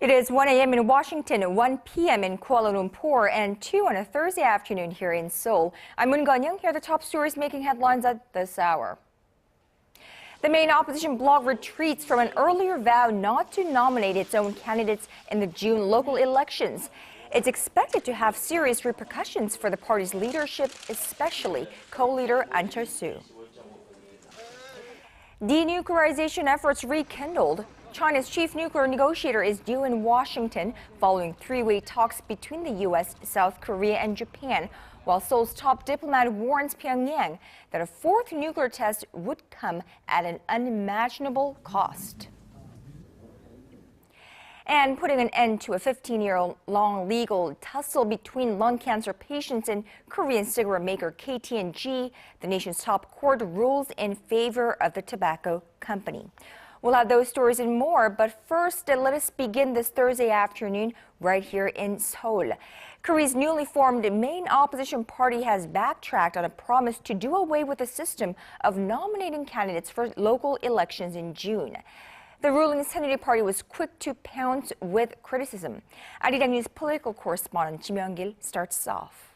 It is 1 a.m. in Washington, 1 p.m. in Kuala Lumpur, and 2 on a Thursday afternoon here in Seoul. I'm Moon Geun-hye. Here are the top stories making headlines at this hour. The main opposition bloc retreats from an earlier vow not to nominate its own candidates in the June local elections. It's expected to have serious repercussions for the party's leadership, especially co-leader Ahn Cheol-soo. Denuclearization efforts rekindled. China's chief nuclear negotiator is due in Washington following three-way talks between the U.S., South Korea, and Japan, while Seoul's top diplomat warns Pyongyang that a fourth nuclear test would come at an unimaginable cost. And putting an end to a 15-year-long legal tussle between lung cancer patients and Korean cigarette maker KT&G, the nation's top court rules in favor of the tobacco company. We'll have those stories and more, but first, let us begin this Thursday afternoon right here in Seoul. Korea's newly formed main opposition party has backtracked on a promise to do away with the system of nominating candidates for local elections in June. The ruling Saenuri Party was quick to pounce with criticism. ARIRANG News political correspondent Kim Young-gil starts us off.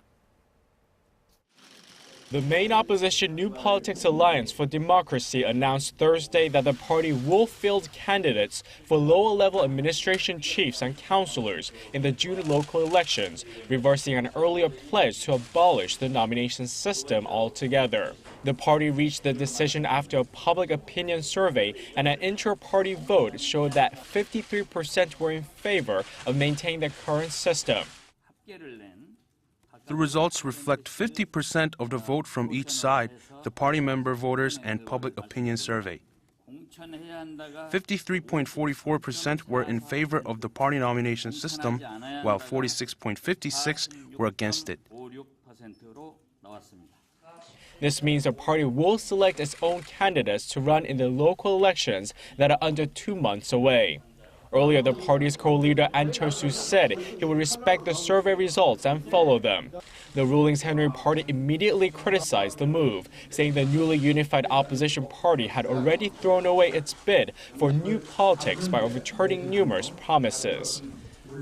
The main opposition New Politics Alliance for Democracy announced Thursday that the party will field candidates for lower-level administration chiefs and councillors in the June local elections, reversing an earlier pledge to abolish the nomination system altogether. The party reached the decision after a public opinion survey and an inter-party vote showed that 53% were in favor of maintaining the current system. The results reflect 50% of the vote from each side, the party member voters and public opinion survey. 53.44% were in favor of the party nomination system, while 46.56% were against it. This means the party will select its own candidates to run in the local elections that are under 2 months away. Earlier, the party's co-leader Ahn Cheol-soo said he would respect the survey results and follow them. The ruling Saenuri Party immediately criticized the move, saying the newly unified opposition party had already thrown away its bid for New Politics by overturning numerous promises.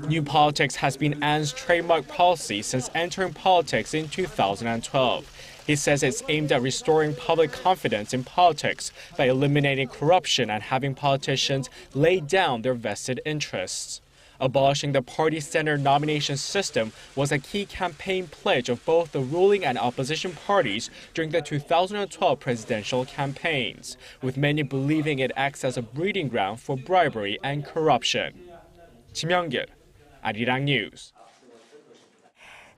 New Politics has been Ahn's trademark policy since entering politics in 2012. He says it's aimed at restoring public confidence in politics by eliminating corruption and having politicians lay down their vested interests. Abolishing the party-centered nomination system was a key campaign pledge of both the ruling and opposition parties during the 2012 presidential campaigns, with many believing it acts as a breeding ground for bribery and corruption. Kim Young-gil, ARIRANG News.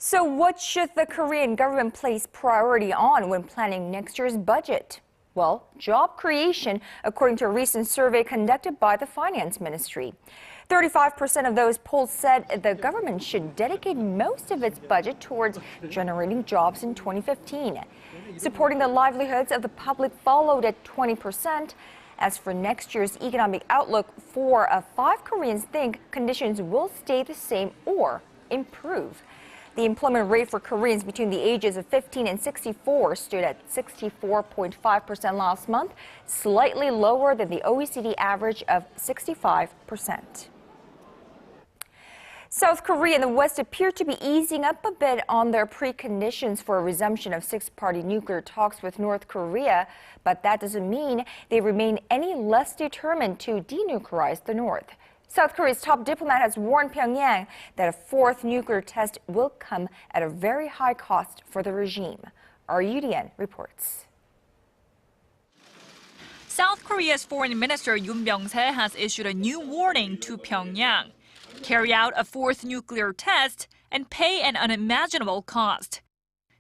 So what should the Korean government place priority on when planning next year's budget? Well, job creation, according to a recent survey conducted by the Finance Ministry. 35% of those polled said the government should dedicate most of its budget towards generating jobs in 2015. Supporting the livelihoods of the public followed at 20%. As for next year's economic outlook, 4 of 5 Koreans think conditions will stay the same or improve. The employment rate for Koreans between the ages of 15 and 64 stood at 64.5% last month, slightly lower than the OECD average of 65%. South Korea and the West appear to be easing up a bit on their preconditions for a resumption of six-party nuclear talks with North Korea, but that doesn't mean they remain any less determined to denuclearize the North. South Korea's top diplomat has warned Pyongyang that a fourth nuclear test will come at a very high cost for the regime. Our UDN reports. South Korea's Foreign Minister Yoon Byung-se has issued a new warning to Pyongyang. Carry out a fourth nuclear test and pay an unimaginable cost.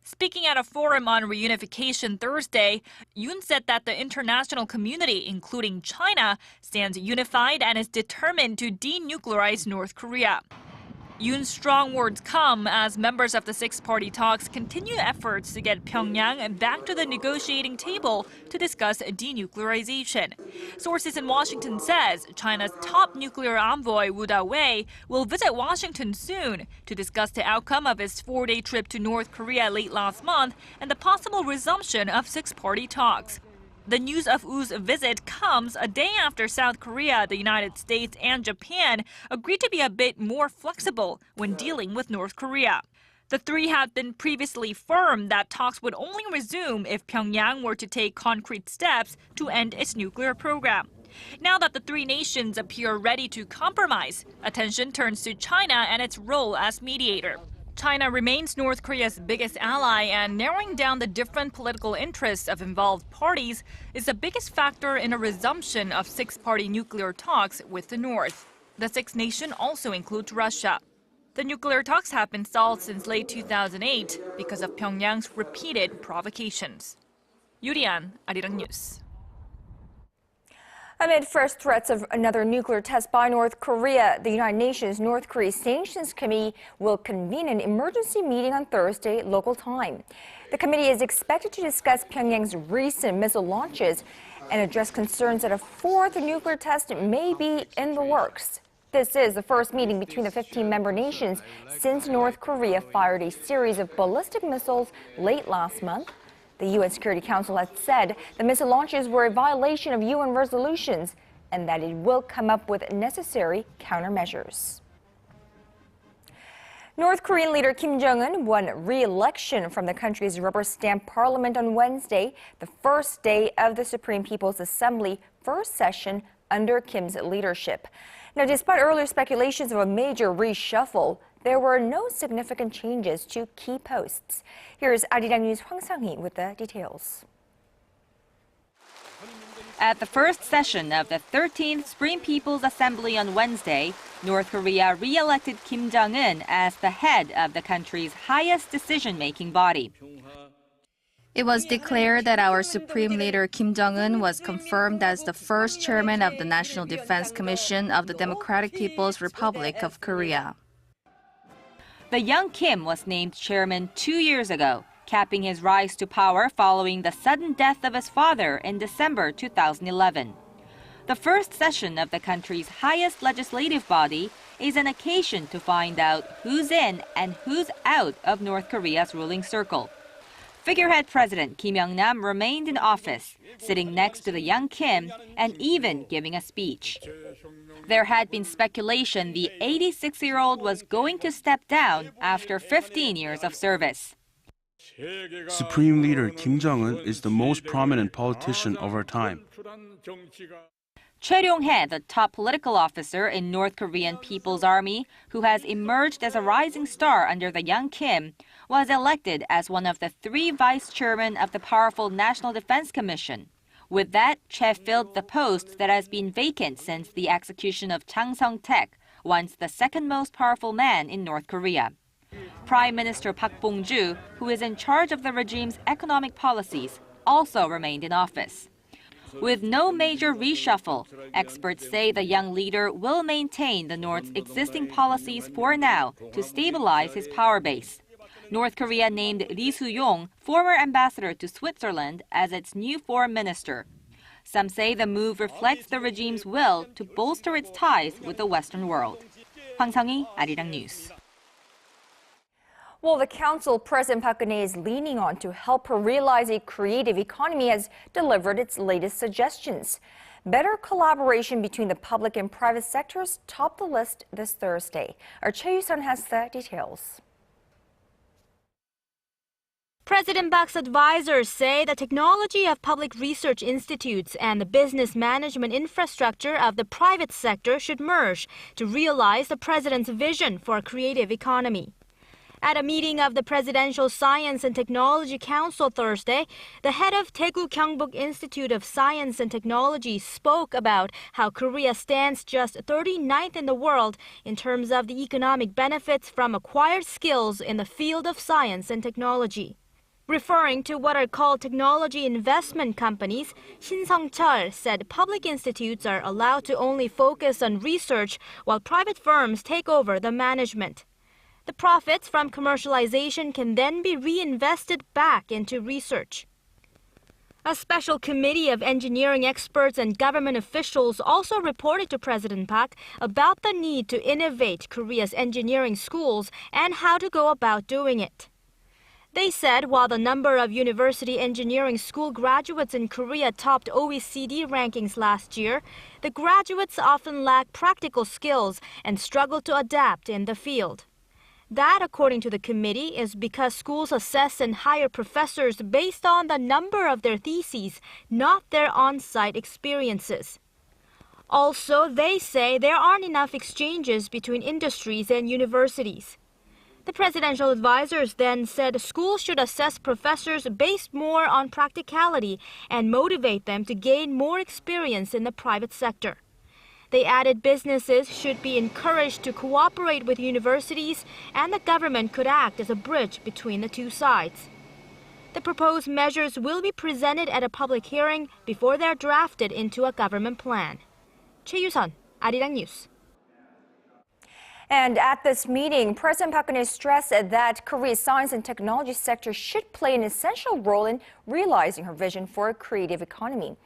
Speaking at a forum on reunification Thursday, Yoon said that the international community, including China, stands unified and is determined to denuclearize North Korea. Yoon's strong words come as members of the six-party talks continue efforts to get Pyongyang back to the negotiating table to discuss denuclearization. Sources in Washington says China's top nuclear envoy Woo Da-wei will visit Washington soon to discuss the outcome of his 4-day trip to North Korea late last month and the possible resumption of six-party talks. The news of Wu's visit comes a day after South Korea, the United States, and Japan agreed to be a bit more flexible when dealing with North Korea. The three had been previously firm that talks would only resume if Pyongyang were to take concrete steps to end its nuclear program. Now that the three nations appear ready to compromise, attention turns to China and its role as mediator. China remains North Korea's biggest ally, and narrowing down the different political interests of involved parties is the biggest factor in a resumption of six-party nuclear talks with the North. The sixth nation also includes Russia. The nuclear talks have been stalled since late 2008 because of Pyongyang's repeated provocations. Yurian, ARIRANG News. Amid first threats of another nuclear test by North Korea, the United Nations North Korea Sanctions Committee will convene an emergency meeting on Thursday, local time. The committee is expected to discuss Pyongyang's recent missile launches and address concerns that a fourth nuclear test may be in the works. This is the first meeting between the 15 member nations since North Korea fired a series of ballistic missiles late last month. The UN Security Council has said the missile launches were a violation of UN resolutions and that it will come up with necessary countermeasures. North Korean leader Kim Jong-un won re-election from the country's rubber stamp parliament on Wednesday, the first day of the Supreme People's Assembly first session under Kim's leadership. Now, despite earlier speculations of a major reshuffle, there were no significant changes to key posts. Here's ARIRANG News Hwang Sang-hee with the details. At the first session of the 13th Supreme People's Assembly on Wednesday, North Korea re-elected Kim Jong-un as the head of the country's highest decision-making body. It was declared that our Supreme Leader Kim Jong-un was confirmed as the first chairman of the National Defense Commission of the Democratic People's Republic of Korea. The young Kim was named chairman 2 years ago, capping his rise to power following the sudden death of his father in December 2011. The first session of the country's highest legislative body is an occasion to find out who's in and who's out of North Korea's ruling circle. Figurehead President Kim Young-nam remained in office, sitting next to the young Kim and even giving a speech. There had been speculation the 86-year-old was going to step down after 15 years of service. Supreme Leader Kim Jong-un is the most prominent politician of our time. Choi Ryong-hae, the top political officer in North Korean People's Army, who has emerged as a rising star under the young Kim, was elected as one of the three vice chairmen of the powerful National Defense Commission. With that, Choi filled the post that has been vacant since the execution of Chang Song-taek, once the second most powerful man in North Korea. Prime Minister Park Bong-ju, who is in charge of the regime's economic policies, also remained in office. With no major reshuffle, experts say the young leader will maintain the North's existing policies for now to stabilize his power base. North Korea named Lee Soo-yong, former ambassador to Switzerland, as its new foreign minister. Some say the move reflects the regime's will to bolster its ties with the Western world. Hwang Sang-hee, ARIRANG News. Well, the council President Park Geun-hye is leaning on to help her realize a creative economy has delivered its latest suggestions. Better collaboration between the public and private sectors topped the list this Thursday. Our Choi Yu-sun has the details. President Park's advisors say the technology of public research institutes and the business management infrastructure of the private sector should merge to realize the president's vision for a creative economy. At a meeting of the Presidential Science and Technology Council Thursday, the head of Daegu Gyeongbuk Institute of Science and Technology spoke about how Korea stands just 39th in the world in terms of the economic benefits from acquired skills in the field of science and technology. Referring to what are called technology investment companies, Shin Sung-chul said public institutes are allowed to only focus on research while private firms take over the management. The profits from commercialization can then be reinvested back into research. A special committee of engineering experts and government officials also reported to President Park about the need to innovate Korea's engineering schools and how to go about doing it. They said while the number of university engineering school graduates in Korea topped OECD rankings last year, the graduates often lack practical skills and struggle to adapt in the field. That, according to the committee, is because schools assess and hire professors based on the number of their theses, not their on-site experiences. Also, they say there aren't enough exchanges between industries and universities. The presidential advisors then said schools should assess professors based more on practicality and motivate them to gain more experience in the private sector. They added businesses should be encouraged to cooperate with universities, and the government could act as a bridge between the two sides. The proposed measures will be presented at a public hearing before they're drafted into a government plan. Choi Yu-sun, ARIRANG News. And at this meeting, President Park Geun-hye stressed that Korea's science and technology sector should play an essential role in realizing her vision for a creative economy.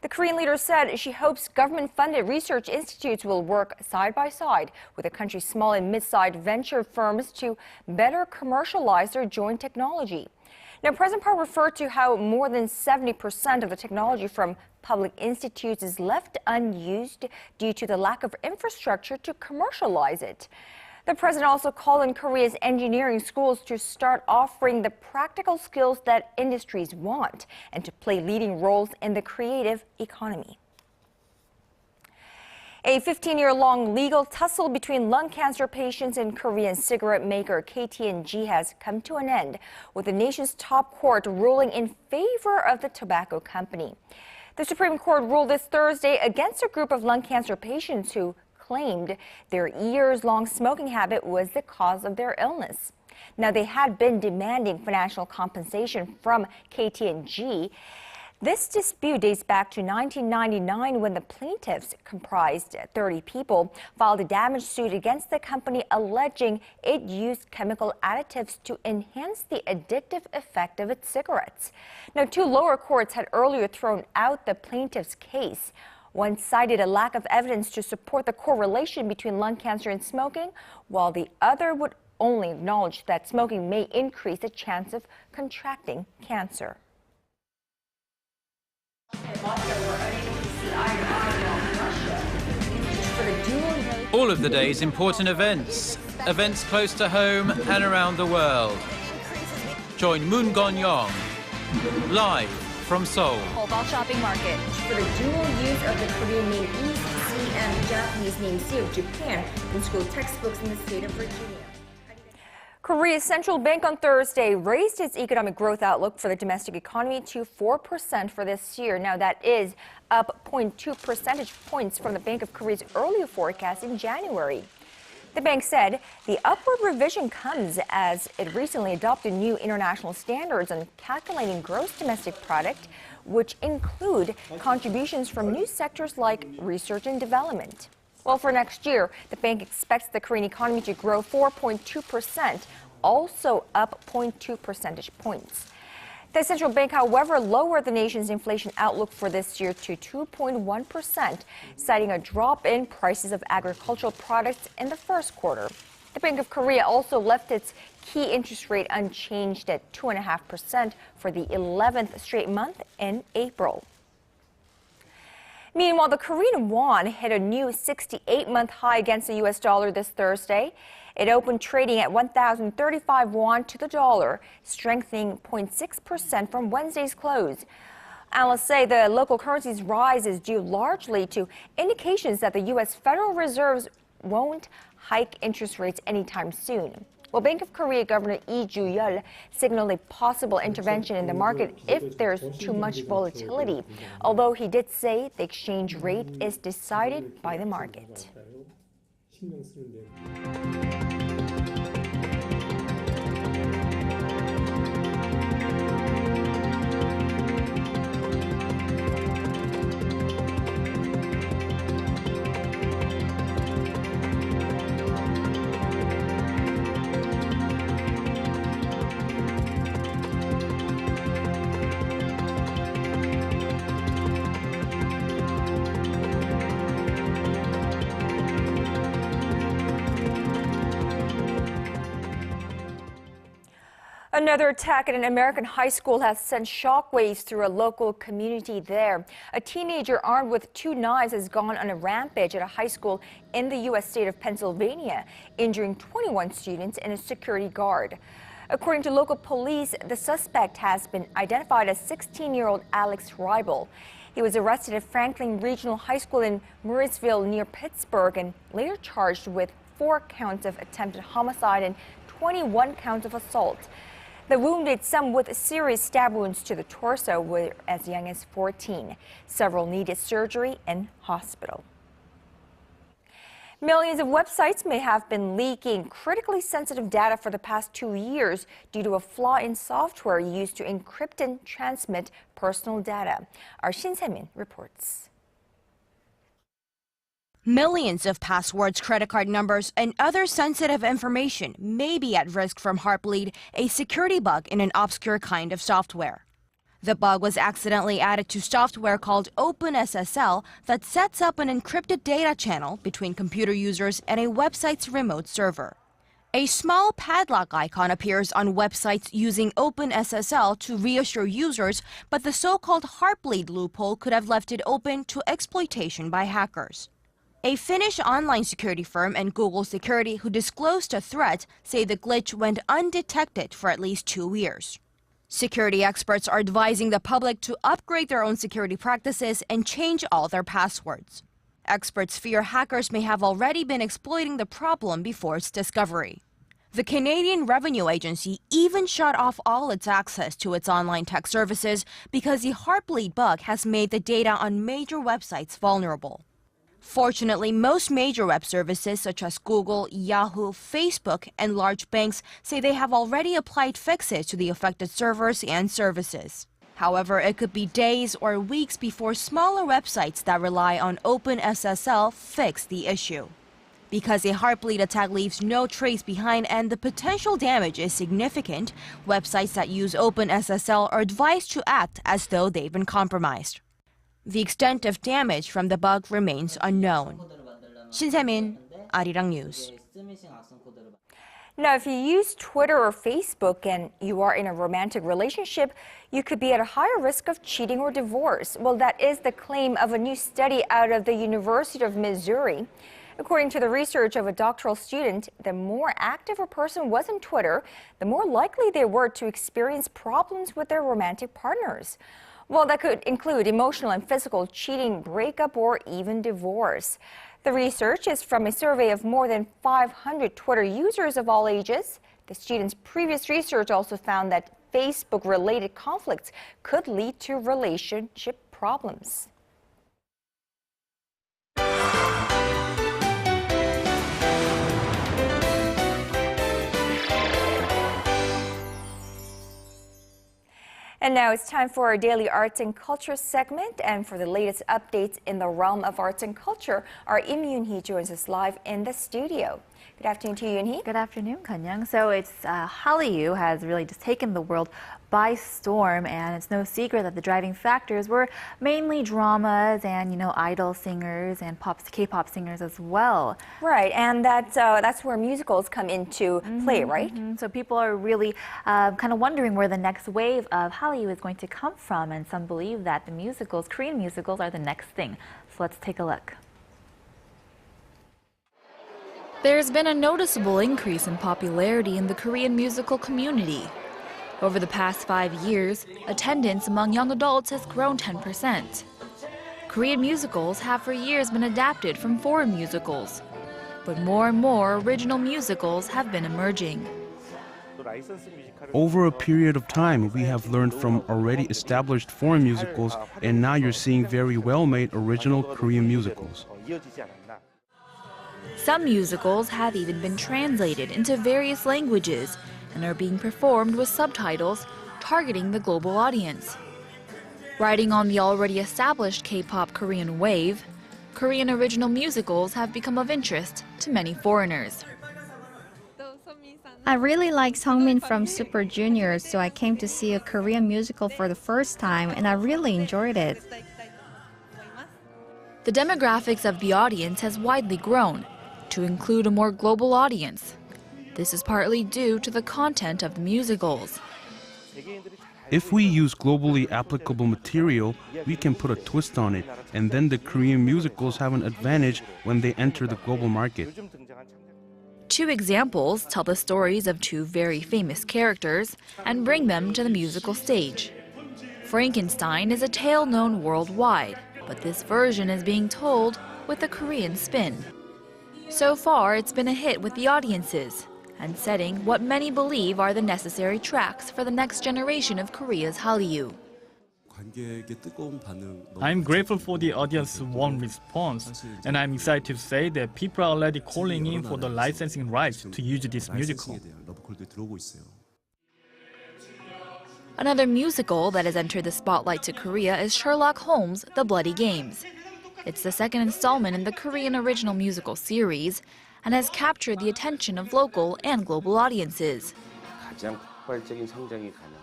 The Korean leader said she hopes government-funded research institutes will work side by side with the country's small and mid-sized venture firms to better commercialize their joint technology. Now, President Park referred to how more than 70% of the technology from public institutes is left unused due to the lack of infrastructure to commercialize it. The president also called on Korea's engineering schools to start offering the practical skills that industries want and to play leading roles in the creative economy. A 15-year-long legal tussle between lung cancer patients and Korean cigarette maker KT&G has come to an end, with the nation's top court ruling in favor of the tobacco company. The Supreme Court ruled this Thursday against a group of lung cancer patients who claimed their years-long smoking habit was the cause of their illness. Now, they had been demanding financial compensation from KT&G. This dispute dates back to 1999 when the plaintiffs, comprised 30 people, filed a damage suit against the company alleging it used chemical additives to enhance the addictive effect of its cigarettes. Now, two lower courts had earlier thrown out the plaintiffs' case. One cited a lack of evidence to support the correlation between lung cancer and smoking, while the other would only acknowledge that smoking may increase the chance of contracting cancer. All of the day's important events close to home and around the world. Join Moon Gon-young live from Seoul. Mobile shopping market for the dual use of the Korean name East Sea and the Japanese name Sea of Japan in school textbooks in the state of Virginia. Korea's central bank on Thursday raised its economic growth outlook for the domestic economy to 4% for this year. Now, that is up 0.2 percentage points from the Bank of Korea's earlier forecast in January. The bank said the upward revision comes as it recently adopted new international standards on calculating gross domestic product, which include contributions from new sectors like research and development. Well, for next year, the bank expects the Korean economy to grow 4.2%, also up 0.2 percentage points. The central bank, however, lowered the nation's inflation outlook for this year to 2.1%, citing a drop in prices of agricultural products in the first quarter. The Bank of Korea also left its key interest rate unchanged at 2.5% for the 11th straight month in April. Meanwhile, the Korean won hit a new 68-month high against the U.S. dollar this Thursday. It opened trading at 1,035 won to the dollar, strengthening 0.6% from Wednesday's close. Analysts say the local currency's rise is due largely to indications that the U.S. Federal Reserve won't hike interest rates anytime soon. Well, Bank of Korea Governor Lee Ju-yeol signaled a possible intervention in the market if there's too much volatility, although he did say the exchange rate is decided by the market. Another attack at an American high school has sent shockwaves through a local community there. A teenager armed with 2 knives has gone on a rampage at a high school in the U.S. state of Pennsylvania, injuring 21 students and a security guard. According to local police, the suspect has been identified as 16-year-old Alex Reibel. He was arrested at Franklin Regional High School in Murrysville near Pittsburgh and later charged with 4 counts of attempted homicide and 21 counts of assault. The wounded, some with serious stab wounds to the torso, were as young as 14. Several needed surgery in hospital. Millions of websites may have been leaking critically sensitive data for the past 2 years due to a flaw in software used to encrypt and transmit personal data. Our Shin Se-min reports. Millions of passwords, credit card numbers, and other sensitive information may be at risk from Heartbleed, a security bug in an obscure kind of software. The bug was accidentally added to software called OpenSSL that sets up an encrypted data channel between computer users and a website's remote server. A small padlock icon appears on websites using OpenSSL to reassure users, but the so-called Heartbleed loophole could have left it open to exploitation by hackers. A Finnish online security firm and Google Security who disclosed the threat say the glitch went undetected for at least 2 years. Security experts are advising the public to upgrade their own security practices and change all their passwords. Experts fear hackers may have already been exploiting the problem before its discovery. The Canadian Revenue Agency even shut off all its access to its online tech services because the Heartbleed bug has made the data on major websites vulnerable. Fortunately, most major web services such as Google, Yahoo, Facebook, and large banks say they have already applied fixes to the affected servers and services. However, it could be days or weeks before smaller websites that rely on OpenSSL fix the issue. Because a Heartbleed attack leaves no trace behind and the potential damage is significant, websites that use OpenSSL are advised to act as though they've been compromised. The extent of damage from the bug remains unknown. Shin Se-min, ARIRANG News. Now, if you use Twitter or Facebook and you are in a romantic relationship, you could be at a higher risk of cheating or divorce. Well, that is the claim of a new study out of the University of Missouri. According to the research of a doctoral student, the more active a person was on Twitter, the more likely they were to experience problems with their romantic partners. Well, that could include emotional and physical cheating, breakup, or even divorce. The research is from a survey of more than 500 Twitter users of all ages. The students' previous research also found that Facebook-related conflicts could lead to relationship problems. And now it's time for our daily arts and culture segment. And for the latest updates in the realm of arts and culture, our Im Yoon-hee joins us live in the studio. Good afternoon to you, Yoon-hee. Good afternoon, Kan-young. So it's Hallyu has really just taken the world by storm, and it's no secret that the driving factors were mainly dramas and, idol singers and K-pop singers as well. Right, and that's where musicals come into play, right? So people are really kind of wondering where the next wave of Hallyu is going to come from, and some believe that the musicals, Korean musicals, are the next thing. So let's take a look. There's been a noticeable increase in popularity in the Korean musical community. Over the past 5 years, attendance among young adults has grown 10%. Korean musicals have for years been adapted from foreign musicals, but more and more original musicals have been emerging. Over a period of time, we have learned from already established foreign musicals, and now you're seeing very well-made original Korean musicals. Some musicals have even been translated into various languages and are being performed with subtitles targeting the global audience. Riding on the already established K-pop Korean wave, Korean original musicals have become of interest to many foreigners. I really like Sungmin from Super Junior, so I came to see a Korean musical for the first time and I really enjoyed it. The demographics of the audience has widely grown to include a more global audience. This is partly due to the content of the musicals. If we use globally applicable material, we can put a twist on it, and then the Korean musicals have an advantage when they enter the global market. Two examples tell the stories of two very famous characters and bring them to the musical stage. Frankenstein is a tale known worldwide, but this version is being told with a Korean spin. So far, it's been a hit with the audiences and setting what many believe are the necessary tracks for the next generation of Korea's Hallyu. I'm grateful for the audience's warm response, and I'm excited to say that people are already calling in for the licensing rights to use this musical. Another musical that has entered the spotlight to Korea is Sherlock Holmes: The Bloody Games. It's the second installment in the Korean original musical series and has captured the attention of local and global audiences.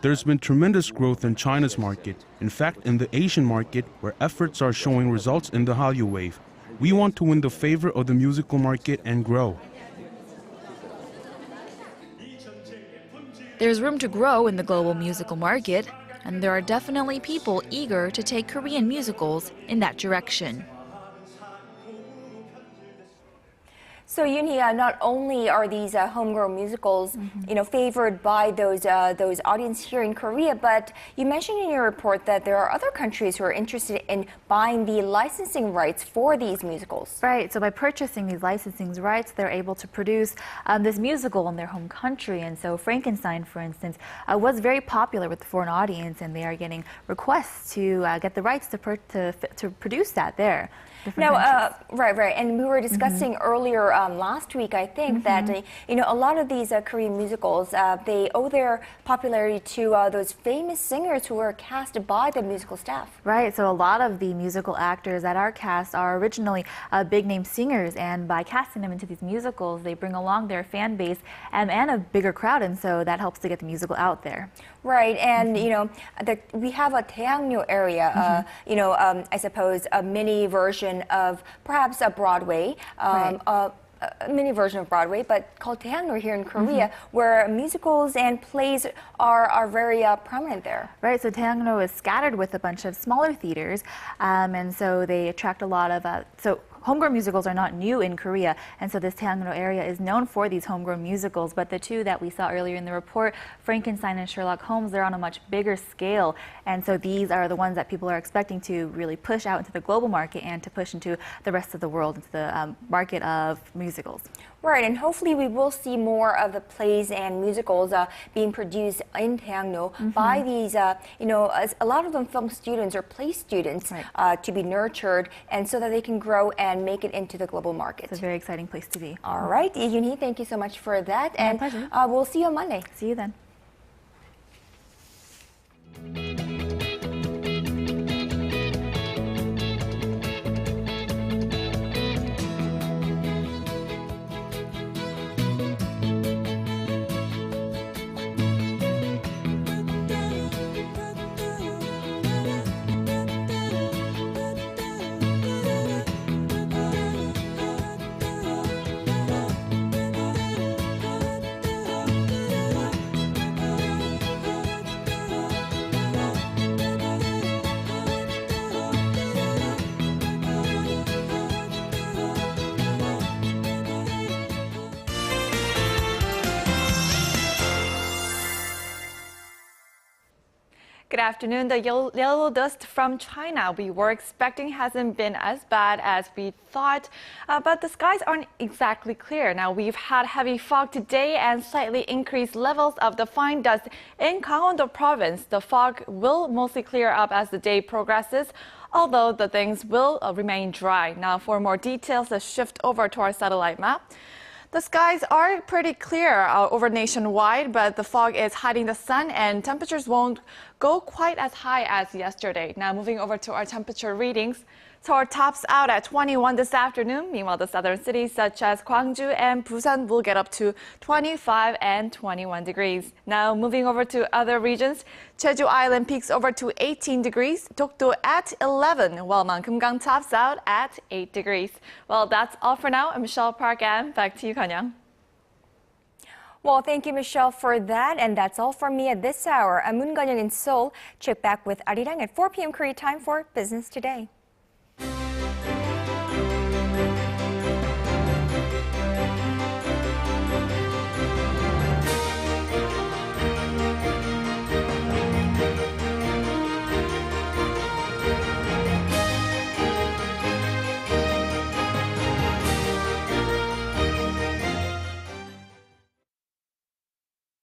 There's been tremendous growth in China's market. In fact, in the Asian market, where efforts are showing results in the Hallyu wave. We want to win the favor of the musical market and grow. There's room to grow in the global musical market, and there are definitely people eager to take Korean musicals in that direction. So Yoon-hye, not only are these homegrown musicals, favored by those audience here in Korea, but you mentioned in your report that there are other countries who are interested in buying the licensing rights for these musicals. Right. So by purchasing these licensing rights, they're able to produce this musical in their home country. And so Frankenstein, for instance, was very popular with the foreign audience, and they are getting requests to get the rights to produce that there. Now, right. And we were discussing earlier last week, I think, that a lot of these Korean musicals, they owe their popularity to those famous singers who were cast by the musical staff. Right. So a lot of the musical actors that are cast are originally big-name singers, and by casting them into these musicals, they bring along their fan base and a bigger crowd, and so that helps to get the musical out there. Right, and we have a Daehangno area, I suppose a mini version of perhaps a Broadway, a mini version of Broadway, but called Daehangno here in Korea, where musicals and plays are very prominent there. Right, so Daehangno is scattered with a bunch of smaller theaters, and so they attract a lot of homegrown musicals are not new in Korea, and so this Daehangno area is known for these homegrown musicals. But the two that we saw earlier in the report, Frankenstein and Sherlock Holmes, they're on a much bigger scale, and so these are the ones that people are expecting to really push out into the global market and to push into the rest of the world, into the market of musicals. Right, and hopefully we will see more of the plays and musicals being produced in Daehangno by these, a lot of them film students or play students to be nurtured, and so that they can grow and make it into the global market. It's a very exciting place to be. All right, Yoon-hye, thank you so much for that. My pleasure. We'll see you on Monday. See you then. Good afternoon. The yellow dust from China we were expecting hasn't been as bad as we thought, but the skies aren't exactly clear. Now, we've had heavy fog today and slightly increased levels of the fine dust in Gangwon-do province. The fog will mostly clear up as the day progresses, although the things will remain dry. Now, for more details, let's shift over to our satellite map. The skies are pretty clear over nationwide, but the fog is hiding the sun and temperatures won't go quite as high as yesterday. Now moving over to our temperature readings. Seoul tops out at 21 this afternoon. Meanwhile, the southern cities such as Gwangju and Busan will get up to 25 and 21 degrees. Now moving over to other regions. Jeju Island peaks over to 18 degrees, Dokdo at 11, while Mankumgang tops out at 8 degrees. Well, that's all for now. I'm Michelle Park, and back to you, Kanyang. Well, thank you, Michelle, for that. And that's all from me at this hour. I'm Moon Geun-hye in Seoul. Check back with ARIRANG at 4 p.m. Korea time for Business Today.